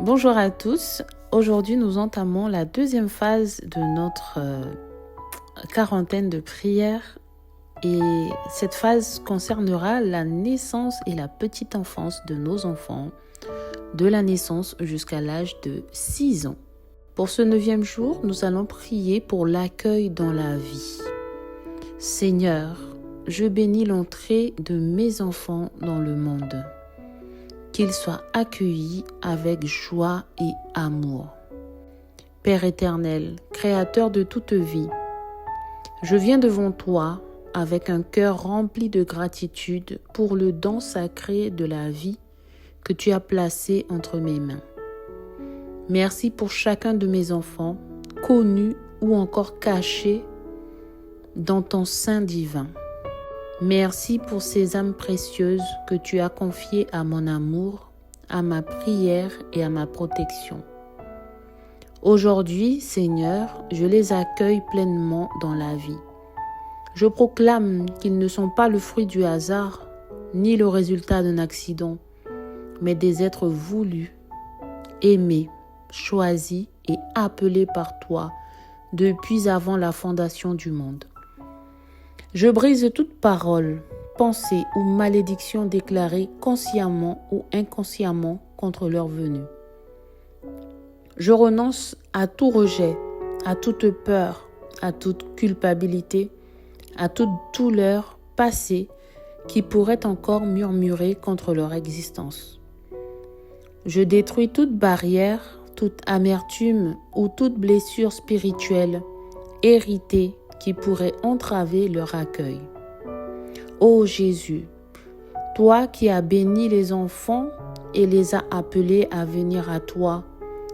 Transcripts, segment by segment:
Bonjour à tous. Aujourd'hui, nous entamons la deuxième phase de notre quarantaine de prières. Et cette phase concernera la naissance et la petite enfance de nos enfants, de la naissance jusqu'à l'âge de 6 ans. Pour ce 9e jour, nous allons prier pour l'accueil dans la vie. Seigneur, je bénis l'entrée de mes enfants dans le monde. Qu'ils soient accueillis avec joie et amour. Père éternel, Créateur de toute vie, je viens devant toi avec un cœur rempli de gratitude pour le don sacré de la vie que tu as placé entre mes mains. Merci pour chacun de mes enfants, connus ou encore cachés dans ton sein divin. Merci pour ces âmes précieuses que tu as confiées à mon amour, à ma prière et à ma protection. Aujourd'hui, Seigneur, je les accueille pleinement dans la vie. Je proclame qu'ils ne sont pas le fruit du hasard, ni le résultat d'un accident, mais des êtres voulus, aimés, choisis et appelés par toi depuis avant la fondation du monde. Je brise toute parole, pensée ou malédiction déclarée consciemment ou inconsciemment contre leur venue. Je renonce à tout rejet, à toute peur, à toute culpabilité, à toute douleur passée qui pourrait encore murmurer contre leur existence. Je détruis toute barrière, toute amertume ou toute blessure spirituelle héritée qui pourrait entraver leur accueil. Ô Jésus, toi qui as béni les enfants et les as appelés à venir à toi,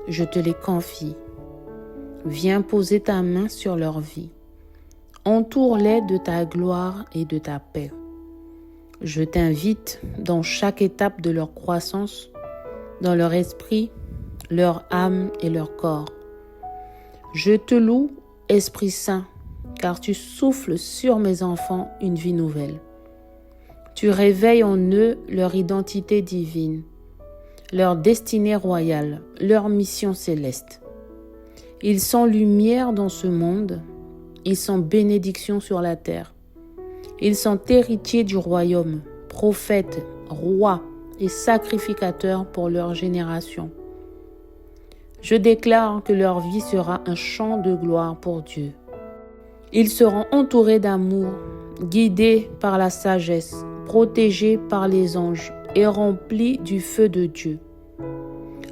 je te les confie. Viens poser ta main sur leur vie. Entoure-les de ta gloire et de ta paix. Je t'invite dans chaque étape de leur croissance, dans leur esprit, leur âme et leur corps. Je te loue, Esprit Saint, car tu souffles sur mes enfants une vie nouvelle. Tu réveilles en eux leur identité divine, leur destinée royale, leur mission céleste. Ils sont lumière dans ce monde, ils sont bénédiction sur la terre. Ils sont héritiers du royaume, prophètes, rois et sacrificateurs pour leur génération. Je déclare que leur vie sera un chant de gloire pour Dieu. Ils seront entourés d'amour, guidés par la sagesse, protégés par les anges et remplis du feu de Dieu.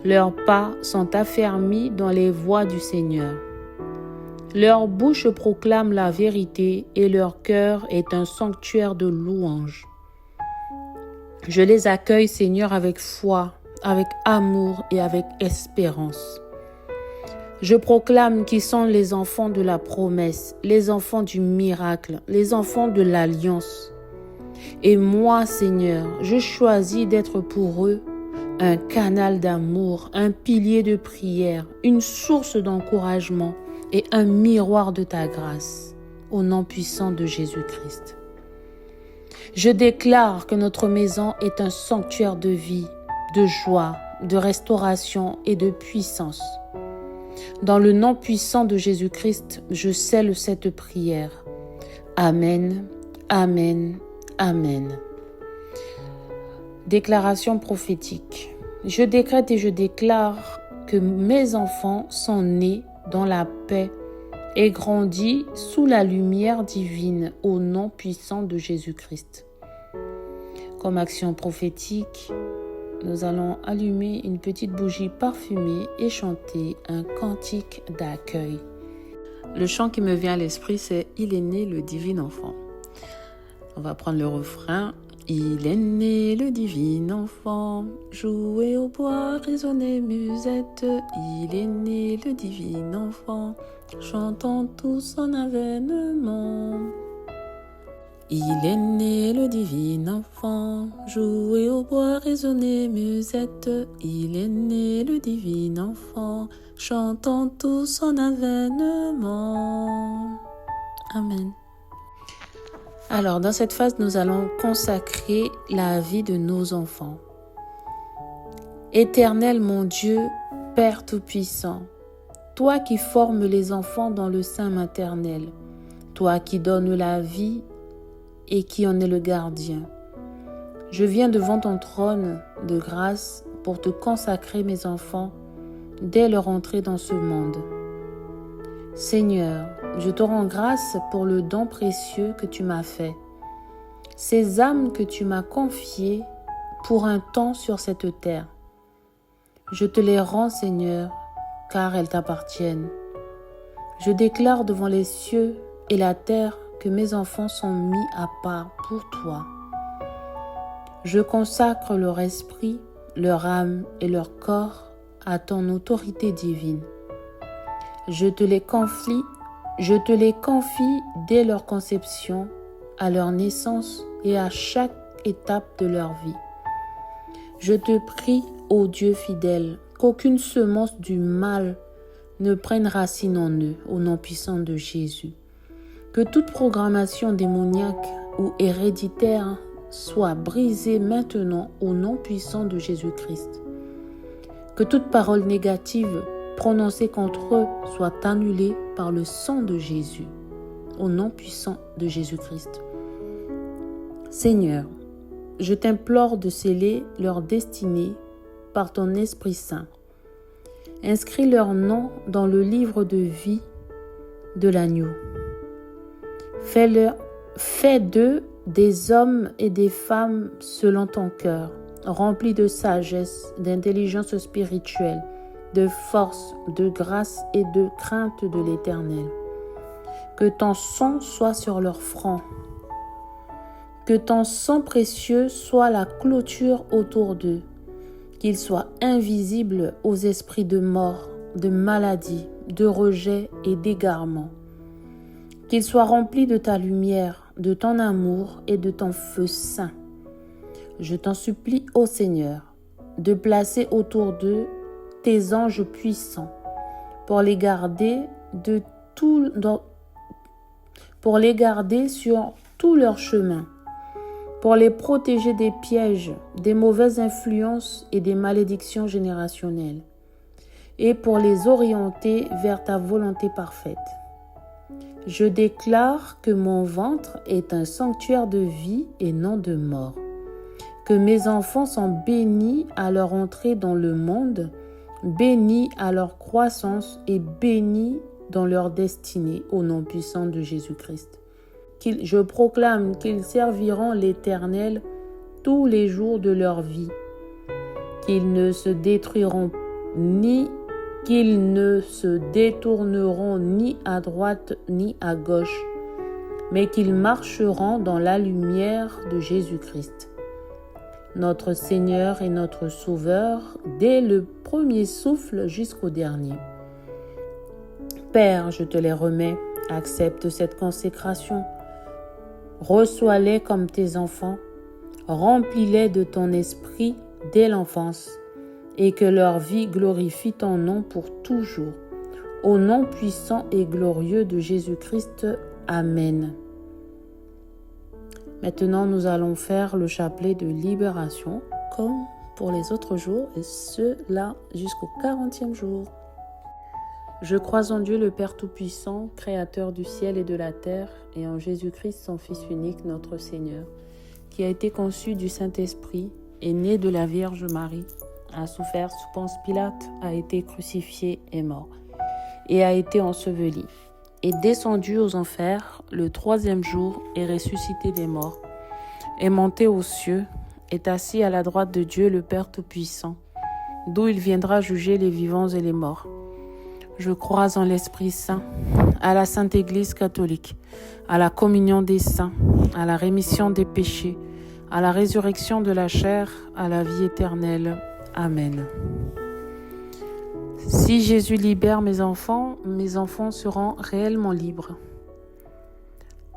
Leurs pas sont affermis dans les voies du Seigneur. Leur bouche proclame la vérité et leur cœur est un sanctuaire de louange. Je les accueille, Seigneur, avec foi, avec amour et avec espérance. Je proclame qu'ils sont les enfants de la promesse, les enfants du miracle, les enfants de l'alliance. Et moi, Seigneur, je choisis d'être pour eux un canal d'amour, un pilier de prière, une source d'encouragement et un miroir de ta grâce, au nom puissant de Jésus-Christ. Je déclare que notre maison est un sanctuaire de vie, de joie, de restauration et de puissance. Dans le nom puissant de Jésus-Christ, je scelle cette prière. Amen, amen, amen. Déclaration prophétique. Je décrète et je déclare que mes enfants sont nés dans la paix et grandis sous la lumière divine au nom puissant de Jésus-Christ. Comme action prophétique, nous allons allumer une petite bougie parfumée et chanter un cantique d'accueil. Le chant qui me vient à l'esprit, c'est « Il est né le divin enfant ». On va prendre le refrain. Il est né le divin enfant, jouez au bois, résonnez musette. Il est né le divin enfant, chantons tous son avènement. Il est né le divin enfant, jouez au bois, résonnez musette. Il est né le divin enfant, chantons tous son avènement. Amen. Alors, dans cette phase, nous allons consacrer la vie de nos enfants. Éternel mon Dieu, Père Tout-Puissant, toi qui formes les enfants dans le sein maternel, toi qui donnes la vie et qui en es le gardien, je viens devant ton trône de grâce pour te consacrer mes enfants dès leur entrée dans ce monde. Seigneur, je te rends grâce pour le don précieux que tu m'as fait, ces âmes que tu m'as confiées pour un temps sur cette terre. Je te les rends, Seigneur, car elles t'appartiennent. Je déclare devant les cieux et la terre que mes enfants sont mis à part pour toi. Je consacre leur esprit, leur âme et leur corps à ton autorité divine. Je te les confie dès leur conception, à leur naissance et à chaque étape de leur vie. Je te prie, ô Dieu fidèle, qu'aucune semence du mal ne prenne racine en eux, au nom puissant de Jésus. Que toute programmation démoniaque ou héréditaire soit brisée maintenant au nom puissant de Jésus-Christ. Que toute parole négative prononcée contre eux soit annulée par le sang de Jésus, au nom puissant de Jésus-Christ. Seigneur, je t'implore de sceller leur destinée par ton Esprit Saint. Inscris leur nom dans le livre de vie de l'agneau. Fais d'eux des hommes et des femmes selon ton cœur, remplis de sagesse, d'intelligence spirituelle, de force, de grâce et de crainte de l'Éternel. Que ton sang soit sur leur front. Que ton sang précieux soit la clôture autour d'eux. Qu'ils soient invisibles aux esprits de mort, de maladie, de rejet et d'égarement. Qu'ils soient remplis de ta lumière, de ton amour et de ton feu saint. Je t'en supplie, ô Seigneur, de placer autour d'eux tes anges puissants pour les garder sur tout leur chemin, pour les protéger des pièges, des mauvaises influences et des malédictions générationnelles, et pour les orienter vers ta volonté parfaite. Je déclare que mon ventre est un sanctuaire de vie et non de mort, que mes enfants sont bénis à leur entrée dans le monde, bénis à leur croissance et bénis dans leur destinée, au nom puissant de Jésus-Christ. Je proclame qu'ils serviront l'Éternel tous les jours de leur vie, qu'ils ne se détourneront ni à droite ni à gauche, mais qu'ils marcheront dans la lumière de Jésus-Christ, notre Seigneur et notre Sauveur, dès le premier souffle jusqu'au dernier. Père, je te les remets, accepte cette consécration. Reçois-les comme tes enfants, remplis-les de ton esprit dès l'enfance, et que leur vie glorifie ton nom pour toujours. Au nom puissant et glorieux de Jésus-Christ. Amen. Maintenant, nous allons faire le chapelet de libération, comme pour les autres jours, et cela jusqu'au 40e jour. Je crois en Dieu le Père Tout-Puissant, Créateur du ciel et de la terre, et en Jésus-Christ, son Fils unique, notre Seigneur, qui a été conçu du Saint-Esprit, est né de la Vierge Marie, a souffert sous Ponce Pilate, a été crucifié et mort, et a été enseveli, est descendu aux enfers, le 3e jour est ressuscité des morts, est monté aux cieux, est assis à la droite de Dieu le Père Tout-Puissant, d'où il viendra juger les vivants et les morts. Je crois en l'Esprit Saint, à la Sainte Église catholique, à la communion des saints, à la rémission des péchés, à la résurrection de la chair, à la vie éternelle. Amen. Si Jésus libère mes enfants seront réellement libres.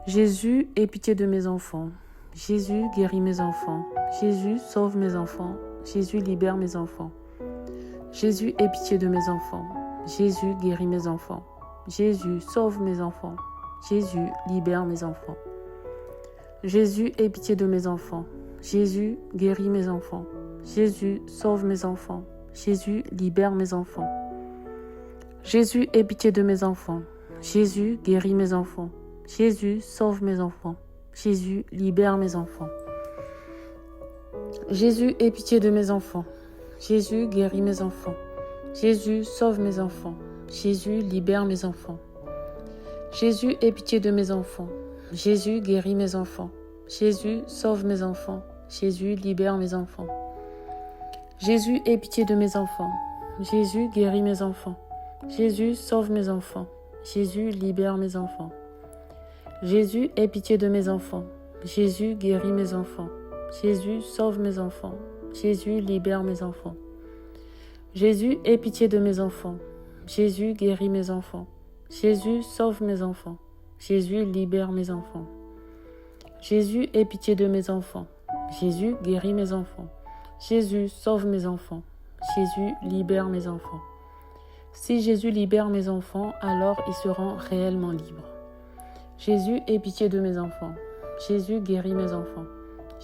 Jésus, aie pitié de mes enfants. Jésus, guéris mes enfants. Jésus, sauve mes enfants. Jésus, libère mes enfants. Jésus, aie pitié de mes enfants. Jésus, guéris mes enfants. Jésus, sauve mes enfants. Jésus, libère mes enfants. Jésus, aie pitié de mes enfants. Jésus, guéris mes enfants. Jésus, sauve mes enfants. Jésus, libère mes enfants. Jésus, aie pitié de mes enfants. Jésus, guéris mes enfants. Jésus, sauve mes enfants. Jésus, libère mes enfants. Jésus, aie pitié de mes enfants. Jésus, guéris mes enfants. Jésus, sauve mes enfants. Jésus, libère mes enfants. Jésus, aie pitié de mes enfants. Jésus, guéris mes enfants. Jésus, sauve mes enfants. Jésus, libère mes enfants. Jésus, aie pitié de mes enfants. Jésus, guéris mes enfants. Jésus, sauve mes enfants. Jésus, libère mes enfants. Jésus, aie pitié de mes enfants. Jésus, guéris mes enfants. Jésus, sauve mes enfants. Jésus, libère mes enfants. Jésus, aie pitié de mes enfants. Jésus, guéris mes enfants. Jésus, sauve mes enfants. Jésus, libère mes enfants. Jésus, aie pitié de mes enfants. Jésus, guéris mes enfants. Jésus, sauve mes enfants. Jésus, libère mes enfants. Si Jésus libère mes enfants, alors ils seront réellement libres. Jésus, aie pitié de mes enfants. Jésus, guéris mes enfants.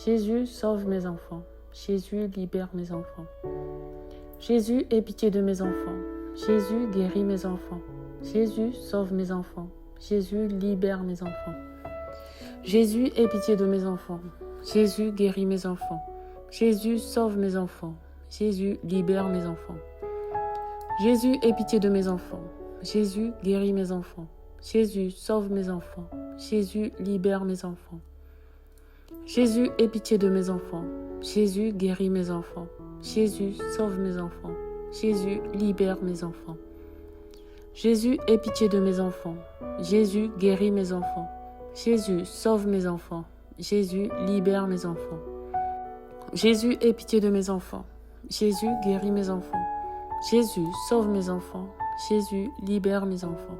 Jésus, sauve mes enfants. Jésus, libère mes enfants. Jésus, aie pitié de mes enfants. Jésus, guéris mes enfants. Jésus, sauve mes enfants. Jésus, libère mes enfants. Jésus, aie pitié de mes enfants. Jésus, guéris mes enfants. Jésus, sauve mes enfants. Jésus, libère mes enfants. Jésus, aie pitié de mes enfants. Jésus, guéris mes enfants. Jésus, sauve mes enfants. Jésus, libère mes enfants. Jésus, aie pitié de mes enfants. Jésus, guéris mes enfants. Jésus, sauve mes enfants. Jésus, libère mes enfants. Jésus, aie pitié de mes enfants. Jésus, guéris mes enfants. Jésus, sauve mes enfants. Jésus, libère mes enfants. Jésus, aie pitié de mes enfants. Jésus, guéris mes enfants. Jésus, sauve mes enfants. Jésus, libère mes enfants.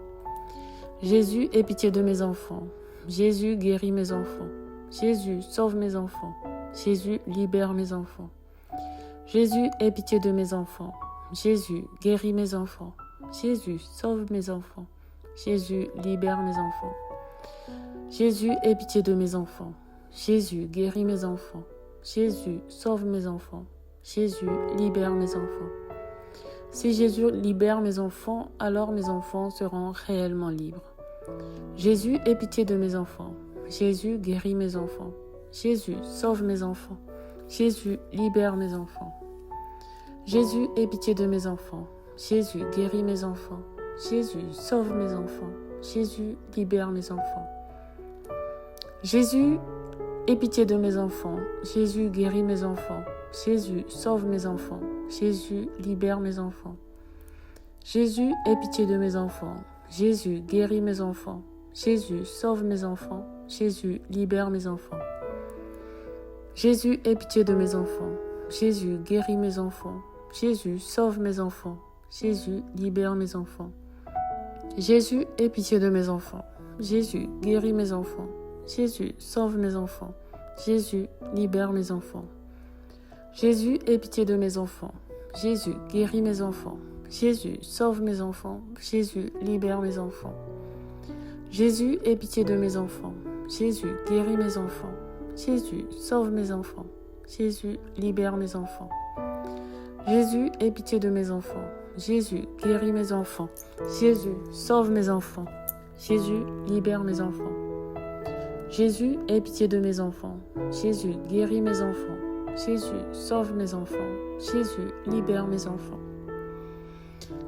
Jésus, aie pitié de mes enfants. Jésus, guéris mes enfants. Jésus, sauve mes enfants. Jésus, libère mes enfants. Jésus, aie pitié de mes enfants. Jésus, guéris mes enfants. Jésus, sauve mes enfants. Jésus, libère mes enfants. Jésus, aie pitié de mes enfants. Jésus, guéris mes enfants. Jésus, sauve mes enfants. Jésus, libère mes enfants. Si Jésus libère mes enfants, alors mes enfants seront réellement libres. Jésus, aie pitié de mes enfants. Jésus, guéris mes enfants. Jésus, sauve mes enfants. Jésus, libère mes enfants. Jésus, aie pitié de mes enfants. Jésus, guéris mes enfants. Jésus, sauve mes enfants. Jésus, libère mes enfants. Jésus, aie pitié de mes enfants. Jésus, guéris mes enfants. Jésus, sauve mes enfants. Jésus, libère mes enfants. Jésus, aie pitié de mes enfants. Jésus, guéris mes enfants. Jésus, sauve mes enfants. Jésus, libère mes enfants. Jésus, aie pitié de mes enfants. Jésus, guéris mes enfants. Jésus, sauve mes enfants. Jésus, libère mes enfants. Jésus, aie pitié de mes enfants. Jésus, guéris mes enfants. Jésus, sauve mes enfants. Jésus, libère mes enfants. Jésus, aie pitié de mes enfants. Jésus, guéris mes enfants. Jésus, sauve mes enfants. Jésus, libère mes enfants. Jésus, aie pitié de mes enfants. Jésus, guéris mes enfants. Jésus, sauve mes enfants. Jésus, libère mes enfants. Jésus, aie pitié de mes enfants. Jésus, guéris mes enfants. Jésus, sauve mes enfants. Jésus, libère mes enfants. Jésus, aie pitié de mes enfants. Jésus, guéris mes enfants. Jésus, sauve mes enfants. Jésus, libère mes enfants.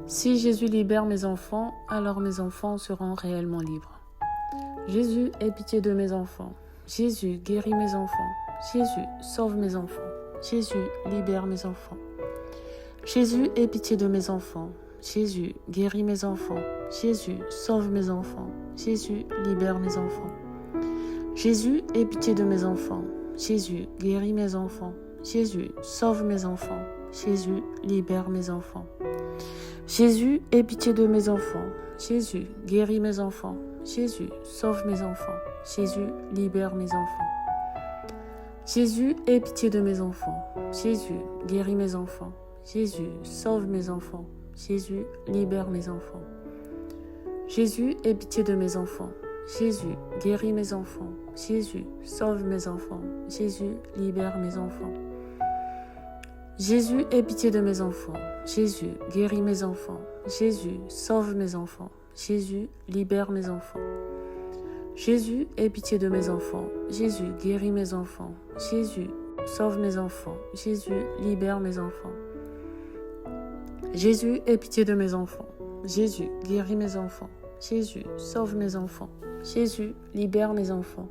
Si Jésus libère mes enfants, alors mes enfants seront réellement libres. Jésus, aie pitié de mes enfants. Jésus, guéris mes enfants. Jésus, sauve mes enfants. Jésus, libère mes enfants. Jésus, aie pitié de mes enfants. Jésus, guéris mes enfants. Jésus, sauve mes enfants. Jésus, libère mes enfants. Jésus, aie pitié de mes enfants. Jésus, guéris mes enfants. Jésus, sauve mes enfants. Jésus, libère mes enfants. Jésus, aie pitié de mes enfants. Jésus, guéris mes enfants. Jésus, sauve mes enfants. Jésus, libère mes enfants. Jésus, aie pitié de mes enfants. Jésus, guéris mes enfants. Jésus, sauve mes enfants. Jésus, libère mes enfants. Jésus, aie pitié de mes enfants. Jésus, guéris mes enfants. Jésus, sauve mes enfants. Jésus, libère mes enfants. Jésus, aie pitié de mes enfants. Jésus, guéris mes enfants. Jésus, sauve mes enfants. Jésus, libère mes enfants. Jésus, aie pitié de mes enfants. Jésus, guéris mes enfants. Jésus, sauve mes enfants. Jésus, libère mes enfants. Jésus, aie pitié de mes enfants. Jésus, guéris mes enfants. Jésus, sauve mes enfants. Jésus, libère mes enfants.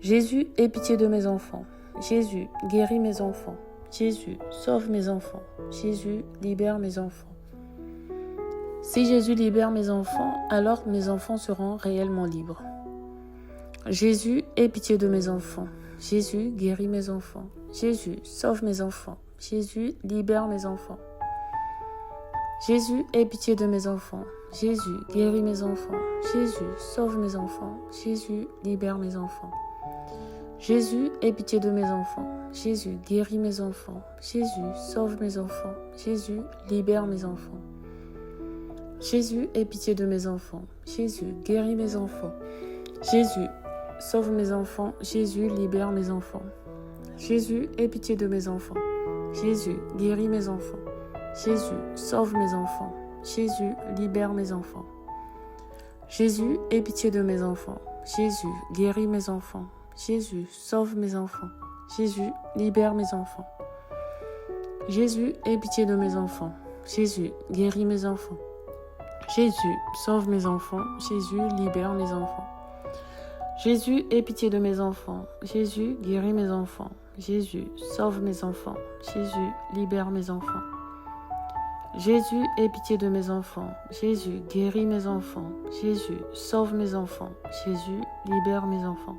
Jésus, aie pitié de mes enfants. Jésus, guéris mes enfants. Jésus, sauve mes enfants. Jésus, libère mes enfants. Si Jésus libère mes enfants, alors mes enfants seront réellement libres. Jésus, aie pitié de mes enfants. Jésus, guéris mes enfants. Jésus, sauve mes enfants. Jésus, libère mes enfants. Jésus, aie pitié de mes enfants. Jésus, guéris mes enfants. Jésus, sauve mes enfants. Jésus, libère mes enfants. Jésus, aie pitié de mes enfants. Jésus, guéris mes enfants. Jésus, sauve mes enfants. Jésus, libère mes enfants. Jésus, aie pitié de mes enfants. Jésus, guéris mes enfants. Jésus, sauve mes enfants. Jésus, libère mes enfants. Jésus, aie pitié de mes enfants. Jésus, guéris mes enfants. Jésus, sauve mes enfants. Jésus, libère mes enfants. Jésus, aie pitié de mes enfants. Jésus, guéris mes enfants. Jésus, sauve mes enfants. Jésus, libère mes enfants. Jésus, aie pitié de mes enfants. Jésus, guéris mes enfants. Jésus, sauve mes enfants. Jésus, libère mes enfants. Jésus, aie pitié de mes enfants. Jésus, guéris mes enfants. Jésus, sauve mes enfants. Jésus, libère mes enfants. Jésus, aie pitié de mes enfants. Jésus, guéris mes enfants. Jésus, sauve mes enfants. Jésus, libère mes enfants.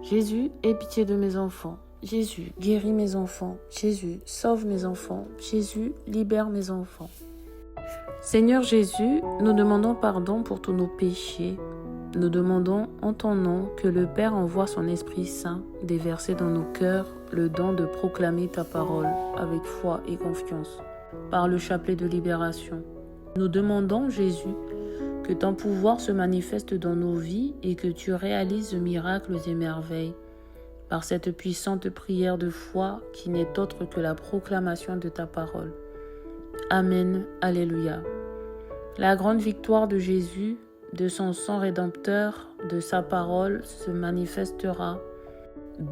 Jésus, aie pitié de mes enfants. Jésus, guéris mes enfants. Jésus, sauve mes enfants. Jésus, libère mes enfants. Seigneur Jésus, nous demandons pardon pour tous nos péchés. Nous demandons en ton nom que le Père envoie son Esprit Saint déverser dans nos cœurs le don de proclamer ta parole avec foi et confiance par le chapelet de libération. Nous demandons, Jésus, que ton pouvoir se manifeste dans nos vies et que tu réalises miracles et merveilles par cette puissante prière de foi qui n'est autre que la proclamation de ta parole. Amen. Alléluia. La grande victoire de Jésus, de son sang rédempteur, de sa parole se manifestera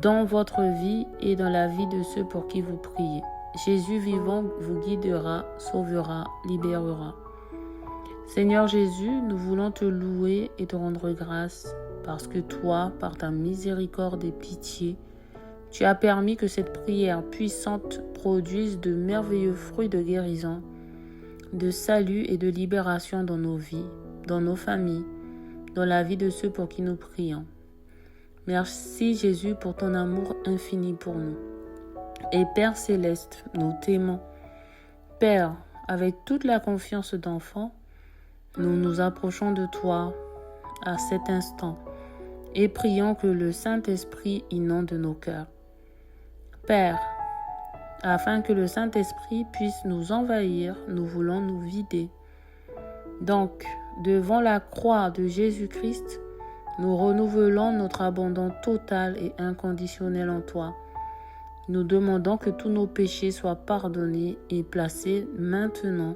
dans votre vie et dans la vie de ceux pour qui vous priez. Jésus vivant vous guidera, sauvera, libérera. Seigneur Jésus, nous voulons te louer et te rendre grâce parce que toi, par ta miséricorde et pitié, tu as permis que cette prière puissante produise de merveilleux fruits de guérison, de salut et de libération dans nos vies, dans nos familles, dans la vie de ceux pour qui nous prions. Merci Jésus pour ton amour infini pour nous. Et Père Céleste, nous t'aimons. Père, avec toute la confiance d'enfant, nous nous approchons de toi à cet instant et prions que le Saint-Esprit inonde nos cœurs. Père, afin que le Saint-Esprit puisse nous envahir, nous voulons nous vider. Donc, devant la croix de Jésus-Christ, nous renouvelons notre abandon total et inconditionnel en toi. Nous demandons que tous nos péchés soient pardonnés et placés maintenant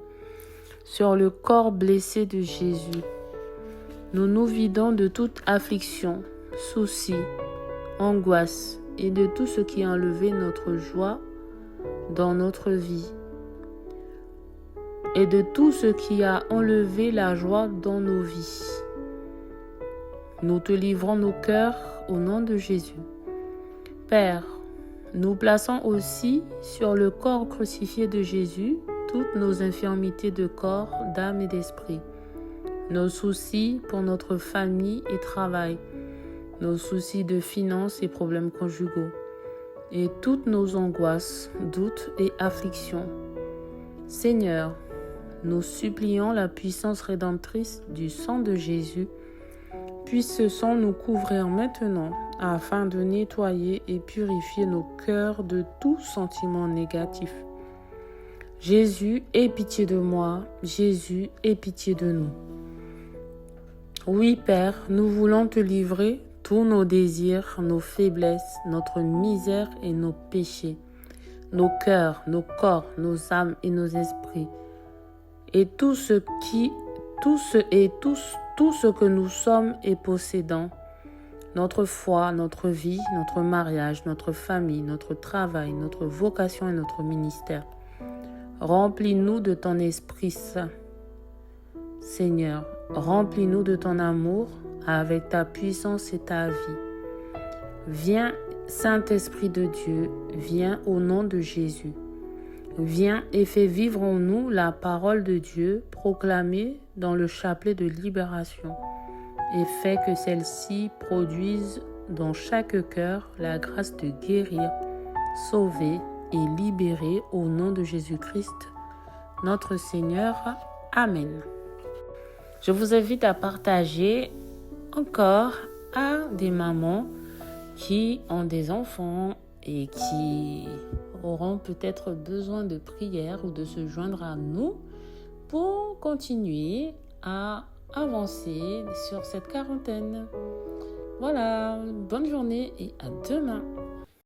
sur le corps blessé de Jésus. Nous nous vidons de toute affliction, souci, angoisse et de tout ce qui a enlevé notre joie dans notre vie et de tout ce qui a enlevé la joie dans nos vies. Nous te livrons nos cœurs au nom de Jésus. Père, nous plaçons aussi sur le corps crucifié de Jésus toutes nos infirmités de corps, d'âme et d'esprit, nos soucis pour notre famille et travail, nos soucis de finances et problèmes conjugaux, et toutes nos angoisses, doutes et afflictions. Seigneur, nous supplions la puissance rédemptrice du sang de Jésus, puisse ce sang nous couvrir maintenant afin de nettoyer et purifier nos cœurs de tout sentiment négatif. Jésus, aie pitié de moi. Jésus, aie pitié de nous. Oui, Père, nous voulons te livrer tous nos désirs, nos faiblesses, notre misère et nos péchés. nos cœurs, nos corps, nos âmes et nos esprits. Et tout ce que nous sommes et possédons, notre foi, notre vie, notre mariage, notre famille, notre travail, notre vocation et notre ministère. Remplis-nous de ton Esprit Saint. Seigneur, remplis-nous de ton amour avec ta puissance et ta vie. Viens, Saint-Esprit de Dieu, viens au nom de Jésus. Viens et fais vivre en nous la parole de Dieu proclamée dans le chapelet de libération et fais que celle-ci produise dans chaque cœur la grâce de guérir, sauver et libérer au nom de Jésus-Christ, notre Seigneur. Amen. Je vous invite à partager encore à des mamans qui ont des enfants et qui auront peut-être besoin de prière ou de se joindre à nous pour continuer à avancer sur cette quarantaine. Voilà, bonne journée et à demain.